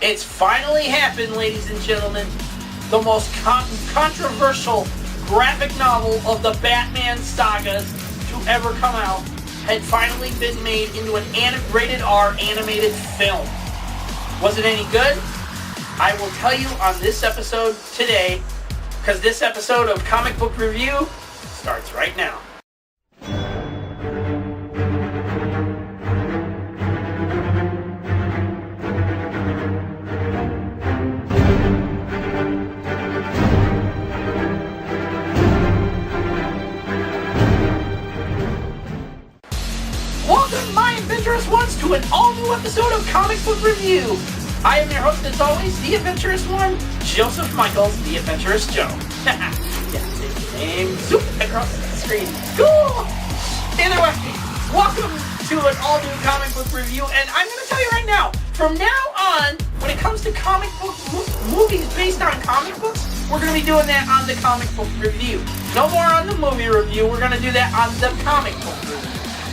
It's finally happened, ladies and gentlemen. The most controversial graphic novel of the Batman sagas to ever come out had finally been made into an rated R animated film. Was it any good? I will tell you on this episode today, because this episode of Comic Book Review starts right now. Welcome, my Adventurous ones, to an all-new episode of Comic Book Review. I am your host, as always, the Adventurous one, Joseph Michaels, the Adventurous Joe. Yeah, take your name, zoom across the screen. Cool! Either way, welcome to an all-new Comic Book Review, and I'm going to tell you right now, from now on, when it comes to comic book movies based on comic books, we're going to be doing that on the Comic Book Review. No more on the movie review, we're going to do that on the Comic Book Review.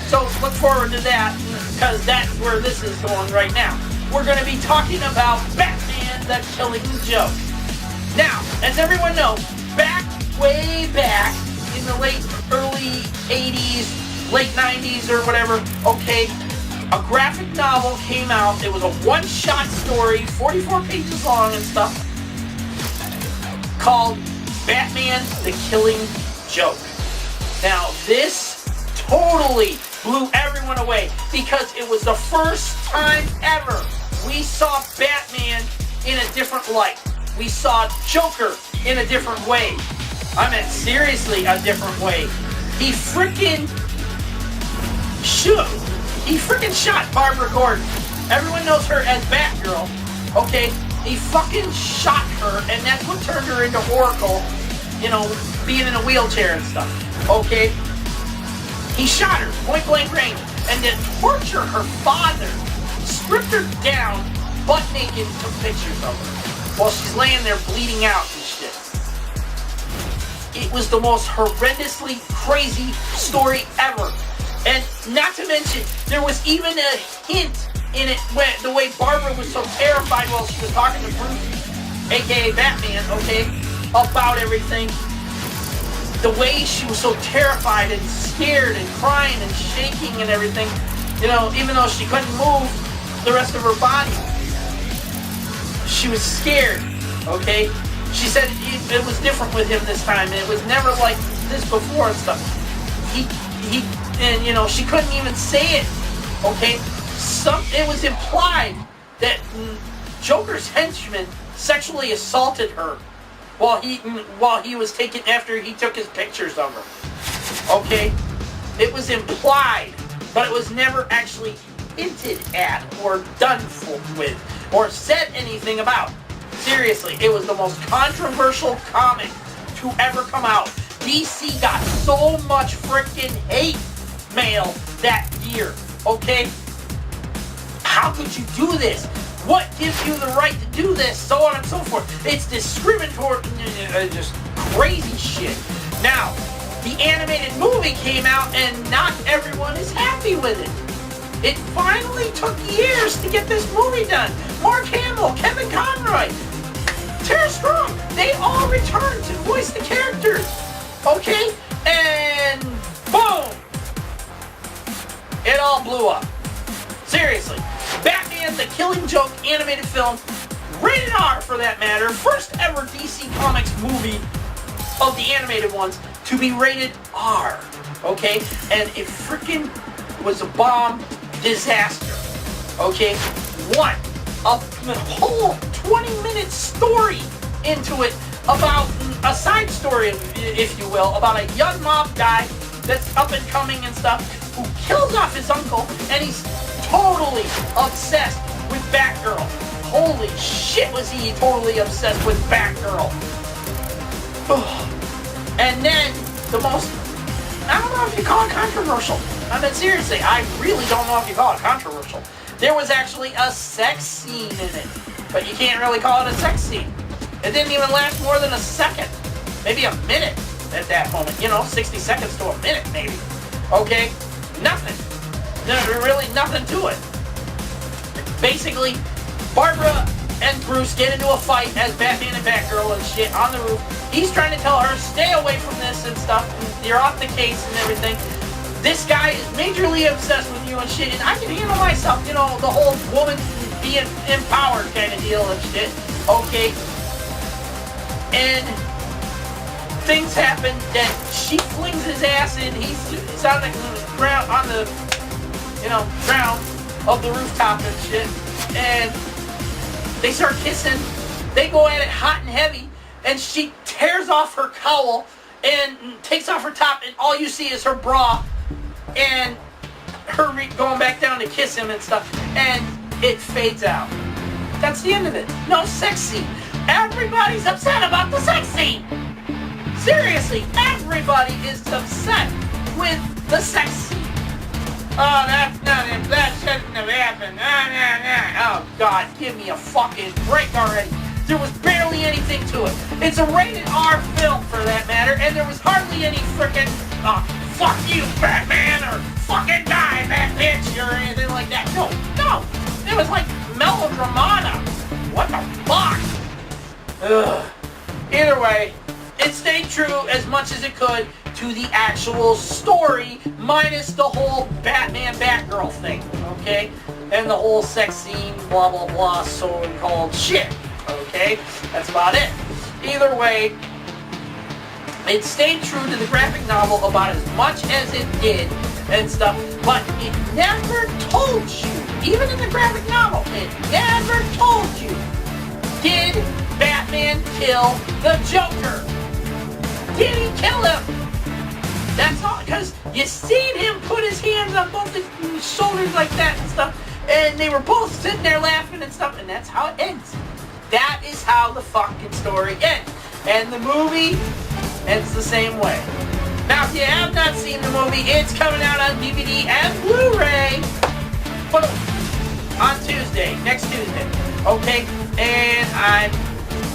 So look forward to that, because that's where this is going right now. We're going to be talking about Batman the Killing Joke. Now, as everyone knows, way back in the early 80s, late 90s or whatever, okay, a graphic novel came out. It was a one-shot story, 44 pages long and stuff, called Batman the Killing Joke. Now, this totally blew everyone away because it was the first time ever we saw Batman in a different light. We saw Joker in a different way. I mean, seriously, a different way. He freaking shot Barbara Gordon. Everyone knows her as Batgirl, okay? He fucking shot her, and that's what turned her into Oracle, you know, being in a wheelchair and stuff, okay? He shot her, point blank range, and to torture her father, stripped her down, butt naked, and took pictures of her while she's laying there bleeding out and shit. It was the most horrendously crazy story ever. And not to mention, there was even a hint in it when the way Barbara was so terrified while she was talking to Bruce, aka Batman, okay, about everything. The way she was so terrified and scared and crying and shaking and everything, you know, even though she couldn't move the rest of her body, she was scared, okay? She said it was different with him this time, and it was never like this before and stuff. And you know, she couldn't even say it, okay? It was implied that Joker's henchman sexually assaulted her while he was taking, after he took his pictures of her. Okay? It was implied, but it was never actually hinted at or done with or said anything about. Seriously, it was the most controversial comic to ever come out. DC got so much freaking hate mail that year. Okay? How could you do this? What gives you the right to do this? So on and so forth. It's discriminatory, just crazy shit. Now, the animated movie came out and not everyone is happy with it. It finally took years to get this movie done. Mark Hamill, Kevin Conroy, Tara Strong, they all returned to voice the characters. Okay? And boom! It all blew up. Seriously. Batman the Killing Joke animated film, rated R for that matter, first ever DC Comics movie of the animated ones to be rated R, okay? And it freaking was a bomb disaster, okay? A whole 20-minute story into it about a side story, if you will, about a young mob guy that's up and coming and stuff, who kills off his uncle, and he's totally obsessed with Batgirl. Holy shit, was he totally obsessed with Batgirl. And then, the most, I don't know if you call it controversial. I mean, seriously, I really don't know if you call it controversial. There was actually a sex scene in it, but you can't really call it a sex scene. It didn't even last more than a second, maybe a minute at that moment. You know, 60 seconds to a minute, maybe. Okay? Nothing. There's really nothing to it. Basically, Barbara Bruce get into a fight as Batman and Batgirl and shit on the roof. He's trying to tell her, stay away from this and stuff. And you're off the case and everything. This guy is majorly obsessed with you and shit, and I can handle myself, you know, the whole woman being empowered kind of deal and shit. Okay. And things happen that she flings his ass in. He's on the ground, ground of the rooftop and shit. And they start kissing. They go at it hot and heavy. And she tears off her cowl and takes off her top. And all you see is her bra. And her going back down to kiss him and stuff. And it fades out. That's the end of it. No sex scene. Everybody's upset about the sex scene. Seriously, everybody is upset with the sex scene. Oh, that's not it. That shouldn't have happened. Oh, God, give me a fucking break already. There was barely anything to it. It's a rated R film, for that matter, and there was hardly any frickin' fuck you, Batman, or fucking die, that bitch, or anything like that. No. It was like melodramata. What the fuck? Ugh. Either way, it stayed true as much as it could to the actual story, minus the whole Batman-Batgirl thing, okay? And the whole sex scene, blah, blah, blah, so-called shit, okay? That's about it. Either way, it stayed true to the graphic novel about as much as it did and stuff, but it never told you, even in the graphic novel, it never told you, did Batman kill the Joker? Did he kill him? That's all, because you seen him put his hands on both his shoulders like that and stuff, and they were both sitting there laughing and stuff, and that's how it ends. That is how the fucking story ends. And the movie ends the same way. Now, if you have not seen the movie, it's coming out on DVD and Blu-ray. Boom. On Tuesday, next Tuesday. Okay? And I'm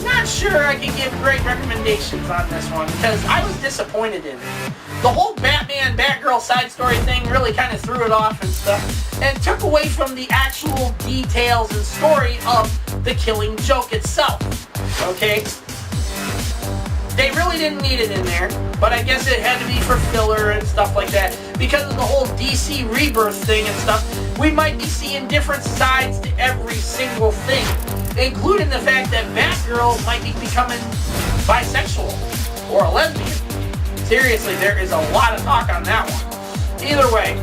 not sure I can give great recommendations on this one because I was disappointed in it. The whole Batman-Batgirl side story thing really kind of threw it off and stuff and took away from the actual details and story of the Killing Joke itself. Okay? They really didn't need it in there, but I guess it had to be for filler and stuff like that. Because of the whole DC Rebirth thing and stuff, we might be seeing different sides to every single thing, including the fact that Batgirl might be becoming bisexual or a lesbian. Seriously, there is a lot of talk on that one. Either way,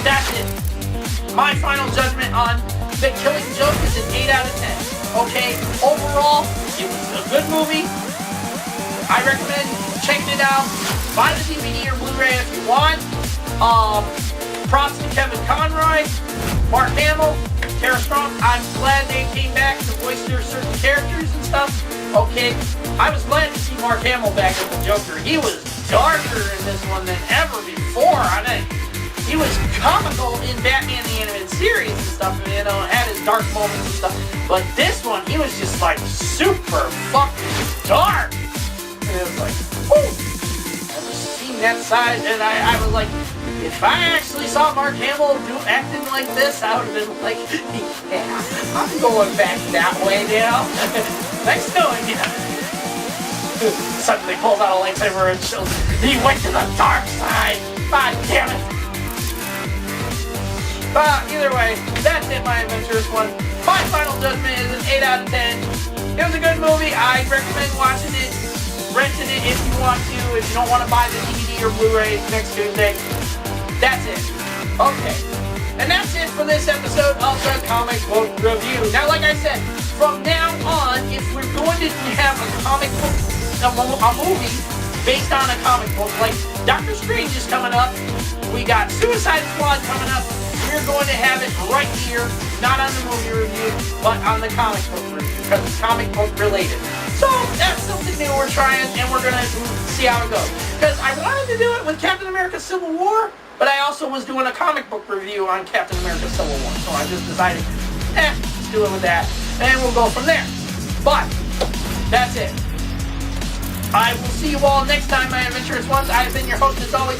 that's it. My final judgment on The Killing Joke is an 8 out of 10. Okay, overall, it was a good movie. I recommend checking it out. Buy the DVD or Blu-ray if you want. Props to Kevin Conroy, Mark Hamill, Tara Strong. I'm glad they came back to voice their certain characters and stuff. Okay, I was glad to see Mark Hamill back as the Joker. He was darker in this one than ever before. He was comical in Batman the Animated Series and stuff, you know, had his dark moments and stuff. But this one, he was just like super fucking dark. And it was like, whoo! Never seen that side. And I was like, if I actually saw Mark Hamill acting like this, I would have been like, yeah, I'm going back that way now. Nice knowing you. Suddenly pulls out a lightsaber and shows he went to the dark side. God damn it. Either way, that's it, my Adventurous one. My final judgment is an 8 out of 10. It was a good movie. I recommend watching it, renting it if you want to. If you don't want to buy the DVD or Blu-ray next Tuesday, that's it. Okay. And that's it for this episode of the Comic Book Review. Now, like I said, from now on, if we're going to have a comic book, a movie based on a comic book, like Doctor Strange is coming up, we got Suicide Squad coming up, we're going to have it right here, not on the movie review, but on the comic book review, because it's comic book related. So, that's something new we're trying, and we're going to see how it goes. Because I wanted to do it with Captain America Civil War, but I also was doing a comic book review on Captain America Civil War, so I just decided, let's do it with that, and we'll go from there. But, that's it. I will see you all next time, my Adventurous ones. I have been your host, as always,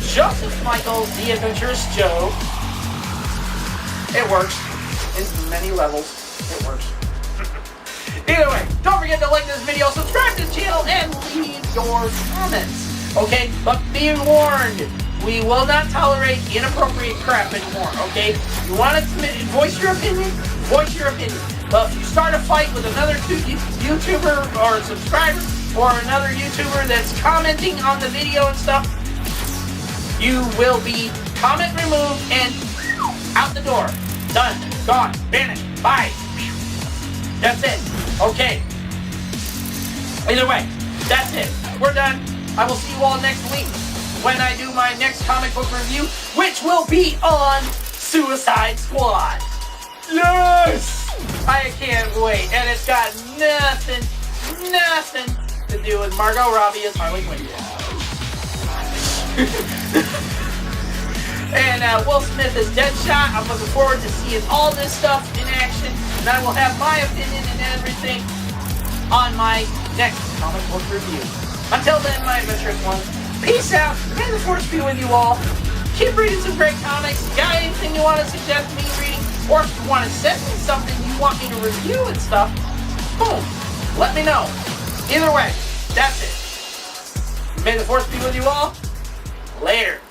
Joseph Michael, the Adventurous Joe. It works. In many levels, it works. Either way, don't forget to like this video, subscribe to the channel, and leave your comments. Okay? But be warned, we will not tolerate inappropriate crap anymore, okay? You want to voice your opinion? Voice your opinion. But if you start a fight with another YouTuber or subscriber or another YouTuber that's commenting on the video and stuff, you will be comment removed and out the door. Done. Gone. Banned. Bye. That's it. Okay. Either way, that's it. We're done. I will see you all next week when I do my next comic book review, which will be on Suicide Squad. Yes! I can't wait. And it's got nothing to do with Margot Robbie as Harley Quinn. And Will Smith is Deadshot. I'm looking forward to seeing all this stuff in action. And I will have my opinion and everything on my next comic book review. Until then, my adventurous ones, peace out. May the force be with you all. Keep reading some great comics. Got anything you want to suggest me reading? Or if you want to send me something you want me to review and stuff, boom, let me know. Either way, that's it. May the force be with you all. Later.